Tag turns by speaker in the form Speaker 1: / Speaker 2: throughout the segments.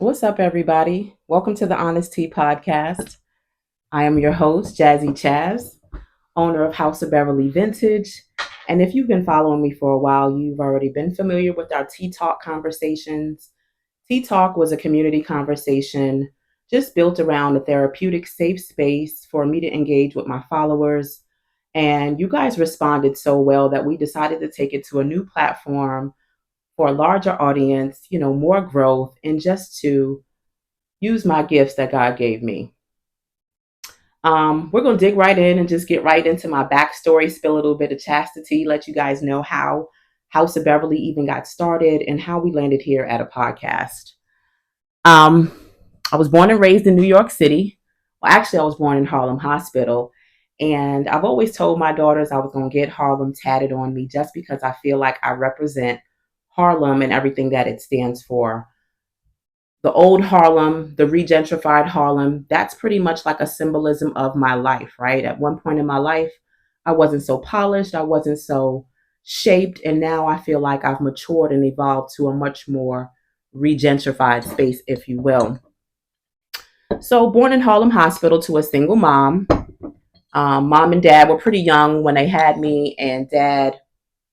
Speaker 1: What's up, everybody? Welcome to the honesTEA podcast. I am your host, Jazzy Chazz, owner of House of Beverly Vintage. And if you've been following me for a while, you've already been familiar with our Tea Talk conversations. Tea Talk was a community conversation just built around a therapeutic, safe space for me to engage with my followers. And you guys responded so well that we decided to take it to a new platform for a larger audience, more growth, and just to use my gifts that God gave me. We're going to dig right in and just get right into my backstory, spill a little bit of chastity, let you guys know how House of Beverly even got started and how we landed here at a podcast. Um, I was born and raised in New York City. Well, actually, I was born in Harlem Hospital. And I've always told my daughters I was going to get Harlem tatted on me just because I feel like I represent Harlem and everything that it stands for. The old Harlem, the regentrified Harlem, that's pretty much like a symbolism of my life, right? At one point in my life, I wasn't so polished, I wasn't so shaped, and now I feel like I've matured and evolved to a much more regentrified space, if you will. So, born in Harlem Hospital to a single mom. Mom and dad were pretty young when they had me, and dad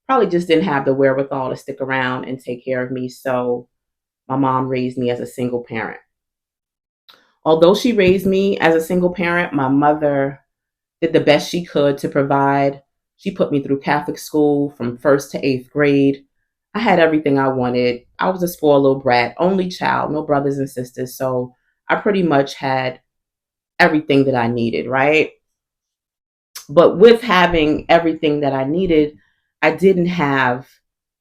Speaker 1: probably just didn't have the wherewithal to stick around and take care of me. So, my mom raised me as a single parent. Although she raised me as a single parent, my mother did the best she could to provide. She put me through Catholic school from first to eighth grade. I had everything I wanted. I was a spoiled little brat, only child, no brothers and sisters. So I pretty much had everything that I needed, right? But with having everything that I needed, I didn't have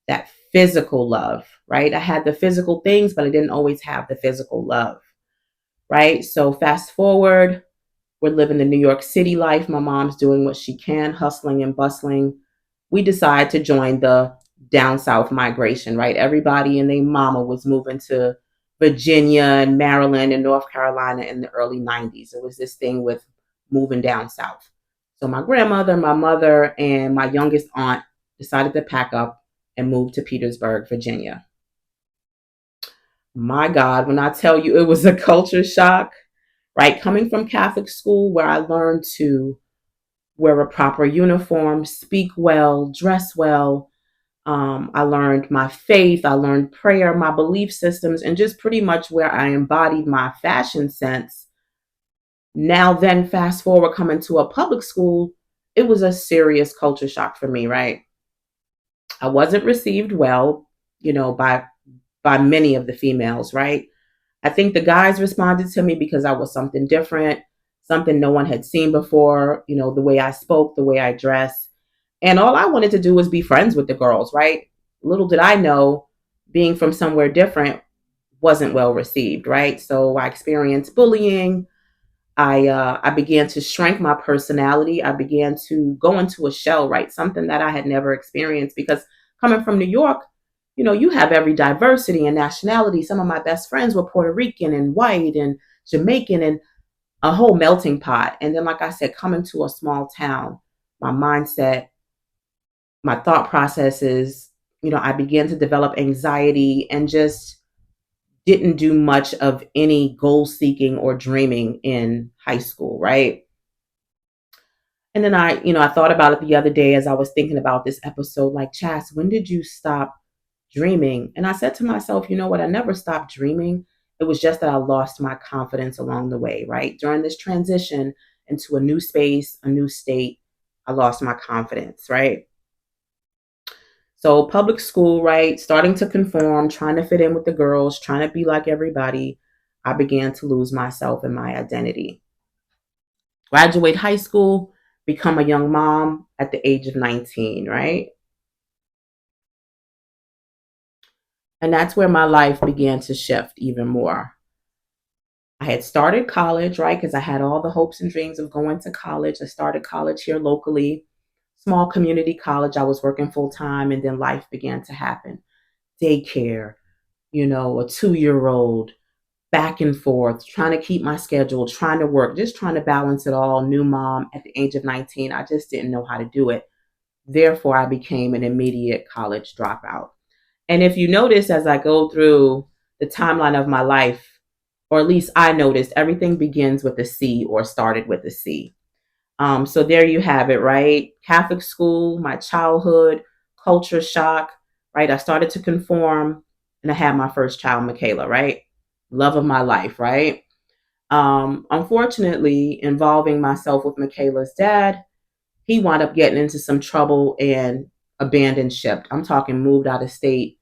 Speaker 1: that physical love, right? I had the physical things, but I didn't always have the physical love, right? So fast forward, we're living the New York City life. My mom's doing what she can, hustling and bustling. We decide to join the down south migration, right? Everybody and their mama was moving to Virginia and Maryland and North Carolina in the early 90s. It was this thing with moving down south. So my grandmother, my mother, and my youngest aunt decided to pack up and move to Petersburg, Virginia. My God, when I tell you it was a culture shock, right? Coming from Catholic school where I learned to wear a proper uniform, speak well, dress well. I learned my faith, I learned prayer, my belief systems, and just pretty much where I embodied my fashion sense. Now, then, fast forward coming to a public school, it was a serious culture shock for me, right? I wasn't received well, by many of the females, right? I think the guys responded to me because I was something different, something no one had seen before, the way I spoke, the way I dressed. And all I wanted to do was be friends with the girls, right? Little did I know, being from somewhere different wasn't well received, right? So I experienced bullying. I began to shrink my personality. I began to go into a shell, right? Something that I had never experienced because coming from New York, you have every diversity and nationality. Some of my best friends were Puerto Rican and white and Jamaican and a whole melting pot. And then, like I said, coming to a small town, my mindset, my thought processes, I began to develop anxiety and just didn't do much of any goal seeking or dreaming in high school, right? And then I thought about it the other day as I was thinking about this episode, like, Chas, when did you stop dreaming? And I said to myself, you know what? I never stopped dreaming. It was just that I lost my confidence along the way, right? During this transition into a new space, a new state, I lost my confidence, right? So public school, right? Starting to conform, trying to fit in with the girls, trying to be like everybody. I began to lose myself and my identity. Graduate high school, become a young mom at the age of 19, right? And that's where my life began to shift even more. I had started college, right? Because I had all the hopes and dreams of going to college. I started college here locally, small community college. I was working full time, and then life began to happen. Daycare, a 2-year old, back and forth, trying to keep my schedule, trying to work, just trying to balance it all. New mom at the age of 19. I just didn't know how to do it. Therefore, I became an immediate college dropout. And if you notice, as I go through the timeline of my life, or at least I noticed everything begins with a C or started with a C. So there you have it, right? Catholic school, my childhood, culture shock, right? I started to conform and I had my first child, Michaela, right? Love of my life, right? Unfortunately, involving myself with Michaela's dad, he wound up getting into some trouble and abandoned ship. I'm talking moved out of state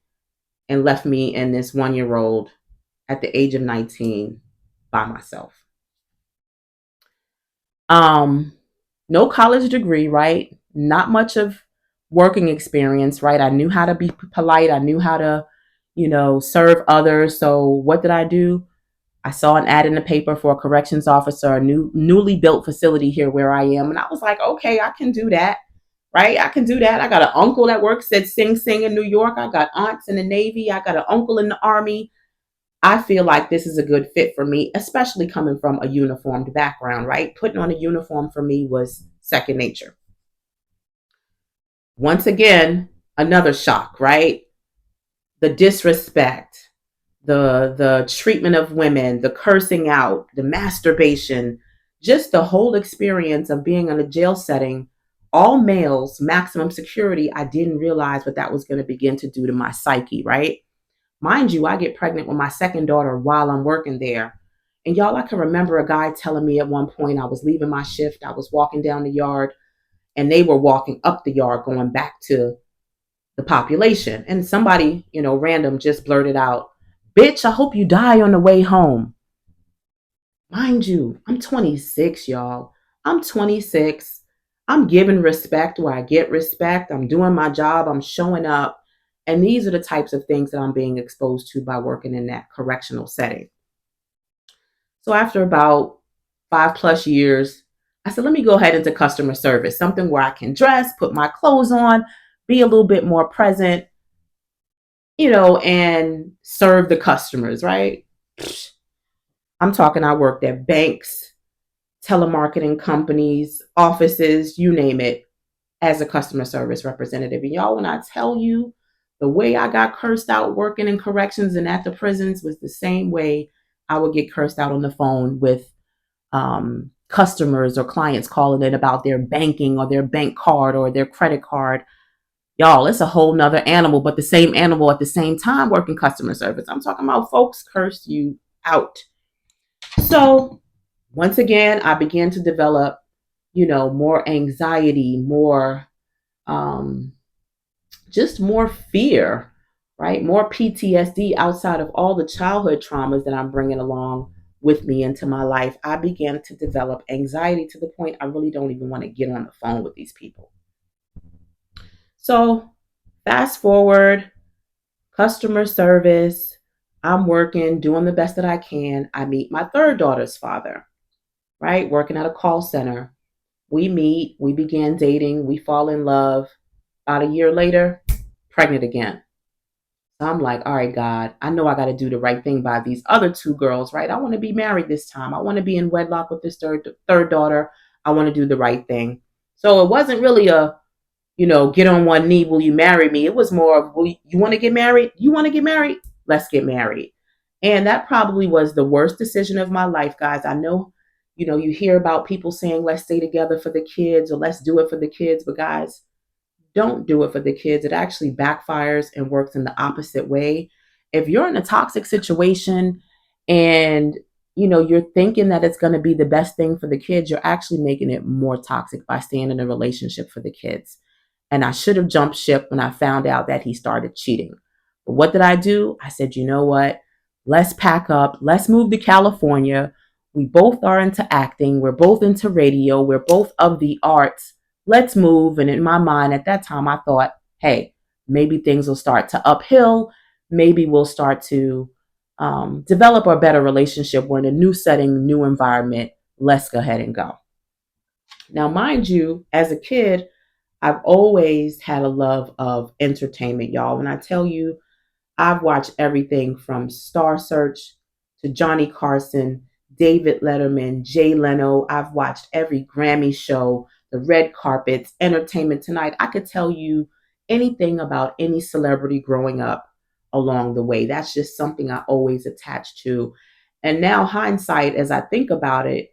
Speaker 1: and left me and this 1 year old at the age of 19 by myself. Um, no college degree, right? Not much of working experience, right? I knew how to be polite. I knew how to, serve others. So what did I do? I saw an ad in the paper for a corrections officer, a newly built facility here where I am. And I was like, okay, I can do that. Right? I can do that. I got an uncle that works at Sing Sing in New York. I got aunts in the Navy. I got an uncle in the Army. I feel like this is a good fit for me, especially coming from a uniformed background, right? Putting on a uniform for me was second nature. Once again, another shock, right? The disrespect, the treatment of women, the cursing out, the masturbation, just the whole experience of being in a jail setting, all males, maximum security. I didn't realize what that was going to begin to do to my psyche, right? Mind you, I get pregnant with my second daughter while I'm working there. And y'all, I can remember a guy telling me at one point, I was leaving my shift, I was walking down the yard, and they were walking up the yard going back to the population. And somebody, random just blurted out, "Bitch, I hope you die on the way home." Mind you, I'm 26, y'all. I'm 26. I'm giving respect where I get respect. I'm doing my job. I'm showing up. And these are the types of things that I'm being exposed to by working in that correctional setting. So after about 5 plus years, I said, let me go ahead into customer service, something where I can dress, put my clothes on, be a little bit more present, and serve the customers, right? I'm talking, I worked at banks, telemarketing companies, offices, you name it, as a customer service representative. And y'all, when I tell you the way I got cursed out working in corrections and at the prisons was the same way I would get cursed out on the phone with customers or clients calling in about their banking or their bank card or their credit card. Y'all, it's a whole nother animal, but the same animal at the same time working customer service. I'm talking about folks curse you out. So once again, I began to develop, more anxiety, more, just more fear, right? More PTSD outside of all the childhood traumas that I'm bringing along with me into my life. I began to develop anxiety to the point I really don't even want to get on the phone with these people. So, fast forward, customer service, I'm working, doing the best that I can. I meet my third daughter's father, right? Working at a call center. We meet, we began dating, we fall in love. About a year later, pregnant again. So I'm like, all right, God, I know I got to do the right thing by these other two girls, right? I want to be married this time. I want to be in wedlock with this third daughter. I want to do the right thing. So it wasn't really a, get on one knee, will you marry me? It was more of, you want to get married? You want to get married? Let's get married. And that probably was the worst decision of my life, guys. I know, you hear about people saying, let's stay together for the kids or let's do it for the kids. But guys, don't do it for the kids. It actually backfires and works in the opposite way. If you're in a toxic situation and you're thinking that it's going to be the best thing for the kids, you're actually making it more toxic by staying in a relationship for the kids. And I should have jumped ship when I found out that he started cheating. But what did I do? I said, you know what? Let's pack up. Let's move to California. We both are into acting. We're both into radio. We're both of the arts. Let's move. And in my mind at that time, I thought, hey, maybe things will start to uphill. Maybe we'll start to develop a better relationship. We're in a new setting, new environment. Let's go ahead and go. Now, mind you, as a kid, I've always had a love of entertainment, y'all. When I tell you, I've watched everything from Star Search to Johnny Carson, David Letterman, Jay Leno. I've watched every Grammy show, the red carpets, Entertainment Tonight. I could tell you anything about any celebrity growing up along the way. That's just something I always attached to. And now, hindsight, as I think about it,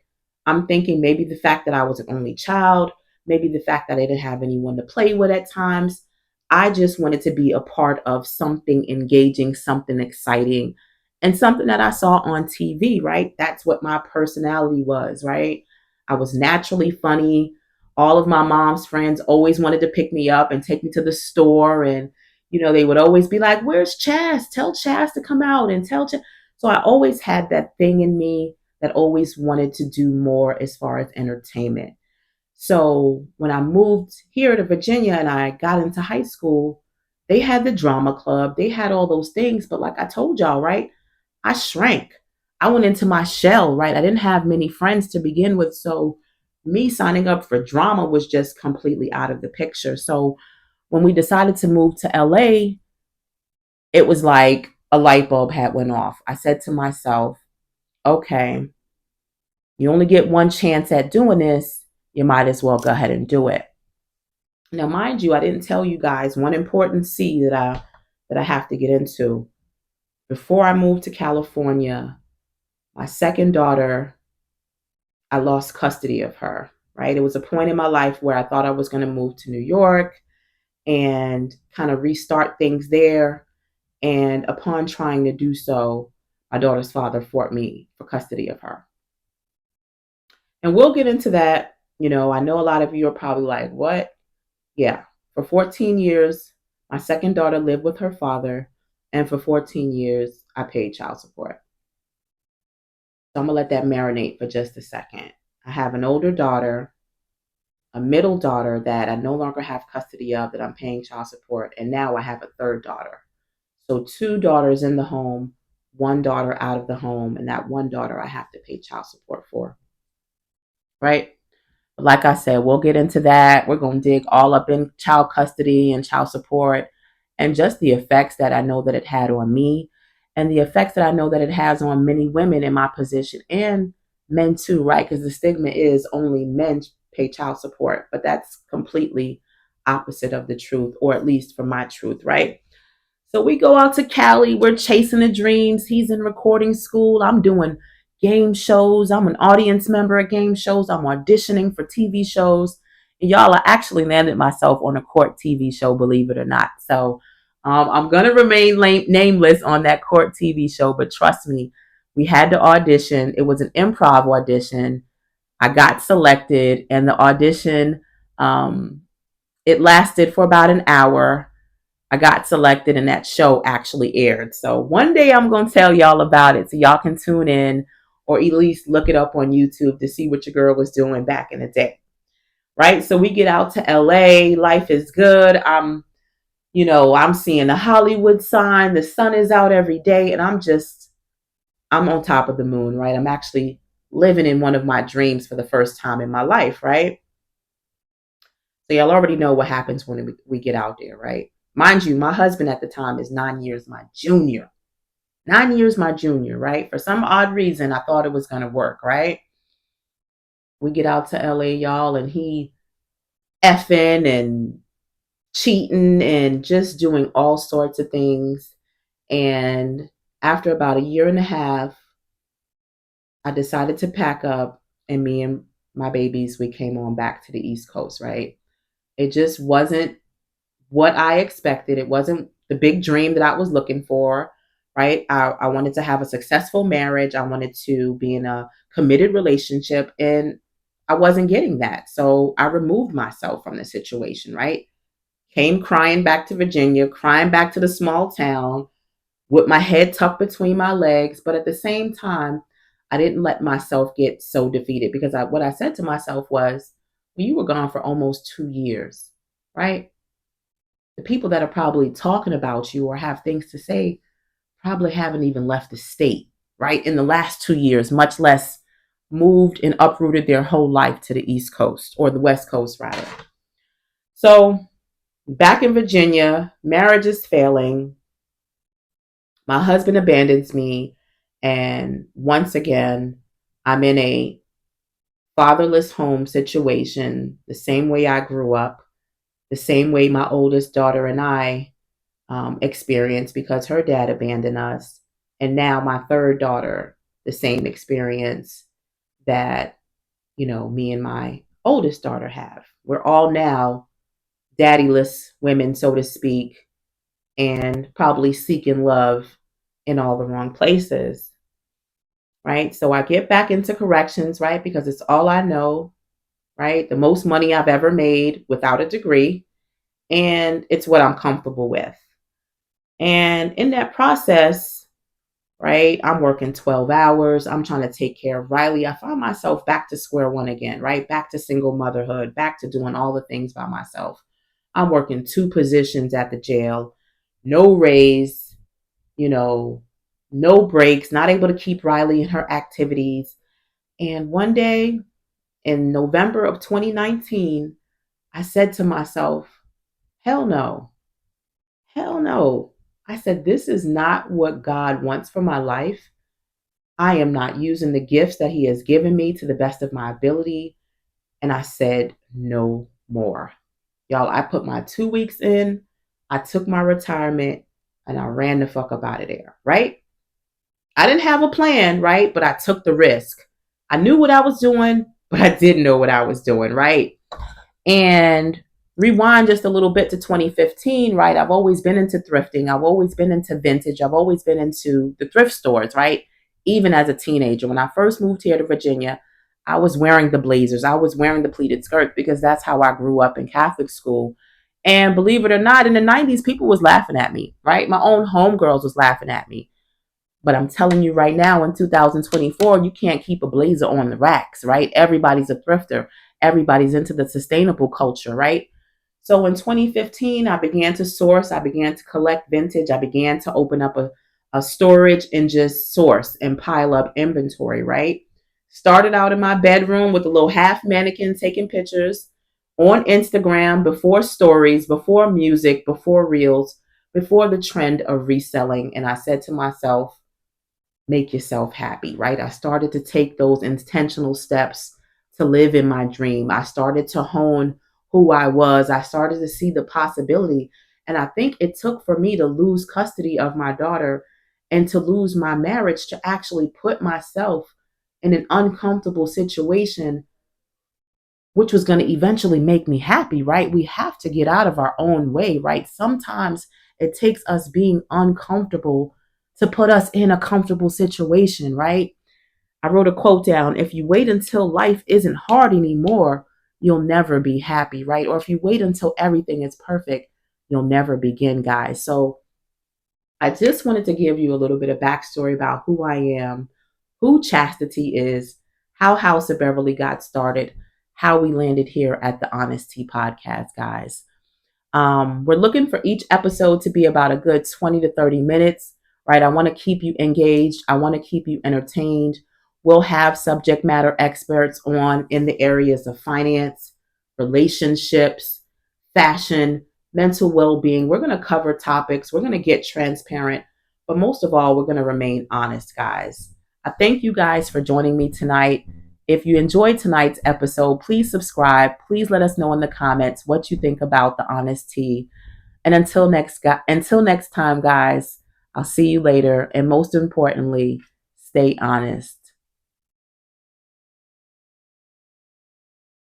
Speaker 1: I'm thinking maybe the fact that I was an only child, maybe the fact that I didn't have anyone to play with at times. I just wanted to be a part of something engaging, something exciting, and something that I saw on TV, right? That's what my personality was, right? I was naturally funny. All of my mom's friends always wanted to pick me up and take me to the store. And, they would always be like, "Where's Chaz? Tell Chaz to come out and tell Chaz." So I always had that thing in me that always wanted to do more as far as entertainment. So when I moved here to Virginia and I got into high school, they had the drama club, they had all those things. But like I told y'all, right, I shrank. I went into my shell, right? I didn't have many friends to begin with. So me signing up for drama was just completely out of the picture. So when we decided to move to LA, it was like a light bulb had went off. I said to myself, okay, you only get one chance at doing this. You might as well go ahead and do it. Now, mind you, I didn't tell you guys one important C that I have to get into. Before I moved to California, my second daughter, I lost custody of her, right? It was a point in my life where I thought I was going to move to New York and kind of restart things there. And upon trying to do so, my daughter's father fought me for custody of her. And we'll get into that. I know a lot of you are probably like, what? Yeah. For 14 years, my second daughter lived with her father. And for 14 years, I paid child support. So I'm going to let that marinate for just a second. I have an older daughter, a middle daughter that I no longer have custody of, that I'm paying child support. And now I have a third daughter. So two daughters in the home, one daughter out of the home. And that one daughter I have to pay child support for. Right? Like I said, we'll get into that. We're going to dig all up in child custody and child support and just the effects that I know that it had on me and the effects that I know that it has on many women in my position and men too, right? Because the stigma is only men pay child support, but that's completely opposite of the truth, or at least from my truth, right? So we go out to Cali. We're chasing the dreams. He's in recording school. I'm doing game shows. I'm an audience member at game shows. I'm auditioning for TV shows. And y'all, I actually landed myself on a court TV show, believe it or not. So I'm going to remain nameless on that court TV show. But trust me, we had to audition. It was an improv audition. I got selected, and the audition, it lasted for about an hour. I got selected and that show actually aired. So one day I'm going to tell y'all about it so y'all can tune in or at least look it up on YouTube to see what your girl was doing back in the day. Right? So we get out to LA, life is good. I'm seeing the Hollywood sign, the sun is out every day, and I'm on top of the moon, right? I'm actually living in one of my dreams for the first time in my life, right? So y'all already know what happens when we get out there, right? Mind you, my husband at the time is 9 years my junior. 9 years my junior, right? For some odd reason, I thought it was going to work, right? We get out to LA, y'all, and he effing and cheating and just doing all sorts of things. And after about a year and a half, I decided to pack up, and me and my babies, we came on back to the East Coast, right? It just wasn't what I expected. It wasn't the big dream that I was looking for, right? I wanted to have a successful marriage. I wanted to be in a committed relationship, and I wasn't getting that. So I removed myself from the situation, right? Came crying back to Virginia, crying back to the small town with my head tucked between my legs. But at the same time, I didn't let myself get so defeated because what I said to myself was, well, you were gone for almost 2 years, right? The people that are probably talking about you or have things to say probably haven't even left the state, right? In the last 2 years, much less moved and uprooted their whole life to the East Coast or the West Coast, rather. So back in Virginia, marriage is failing. My husband abandons me. And once again, I'm in a fatherless home situation, the same way I grew up, the same way my oldest daughter and I experienced because her dad abandoned us. And now my third daughter the same experience that, me and my oldest daughter have. We're all now daddyless women, so to speak, and probably seeking love in all the wrong places, right? So I get back into corrections, right? Because it's all I know, right? The most money I've ever made without a degree, and it's what I'm comfortable with. And in that process, right, I'm working 12 hours. I'm trying to take care of Riley. I find myself back to square one again, right? Back to single motherhood, back to doing all the things by myself. I'm working two positions at the jail, no raise, you know, no breaks, not able to keep Riley in her activities. And one day in November of 2019, I said to myself, hell no, hell no. I said, this is not what God wants for my life. I am not using the gifts that He has given me to the best of my ability. And I said, no more. Y'all, I put my 2 weeks in, I took my retirement, and I ran the fuck up out of there, right? I didn't have a plan, right? But I took the risk. I knew what I was doing, but I didn't know what I was doing, right? And rewind just a little bit to 2015, right? I've always been into thrifting. I've always been into vintage. I've always been into the thrift stores, right? Even as a teenager. When I first moved here to Virginia, I was wearing the blazers. I was wearing the pleated skirts because that's how I grew up in Catholic school. And believe it or not, in the 90s, people was laughing at me, right? My own homegirls was laughing at me. But I'm telling you right now, in 2024, you can't keep a blazer on the racks, right? Everybody's a thrifter. Everybody's into the sustainable culture, right? So in 2015, I began to source. I began to collect vintage. I began to open up a storage and just source and pile up inventory, right? Started out in my bedroom with a little half mannequin taking pictures on Instagram before stories, before music, before reels, before the trend of reselling. And I said to myself, make yourself happy, right? I started to take those intentional steps to live in my dream. I started to hone who I was. I started to see the possibility. And I think it took for me to lose custody of my daughter and to lose my marriage to actually put myself in an uncomfortable situation, which was going to eventually make me happy, right? We have to get out of our own way, right? Sometimes it takes us being uncomfortable to put us in a comfortable situation, right? I wrote a quote down: if you wait until life isn't hard anymore, you'll never be happy, right? Or if you wait until everything is perfect, you'll never begin, guys. So I just wanted to give you a little bit of backstory about who I am, who ChastiTEA is, how House of Beverly got started, how we landed here at the honesTEA podcast, guys. We're looking for each episode to be about a good 20 to 30 minutes, right? I want to keep you engaged. I want to keep you entertained. We'll have subject matter experts on in the areas of finance, relationships, fashion, mental well-being. We're going to cover topics. We're going to get transparent, but most of all, we're going to remain honest, guys. I thank you guys for joining me tonight. If you enjoyed tonight's episode, please subscribe. Please let us know in the comments what you think about the honesTEA. And until next time, guys, I'll see you later. And most importantly, stay honest.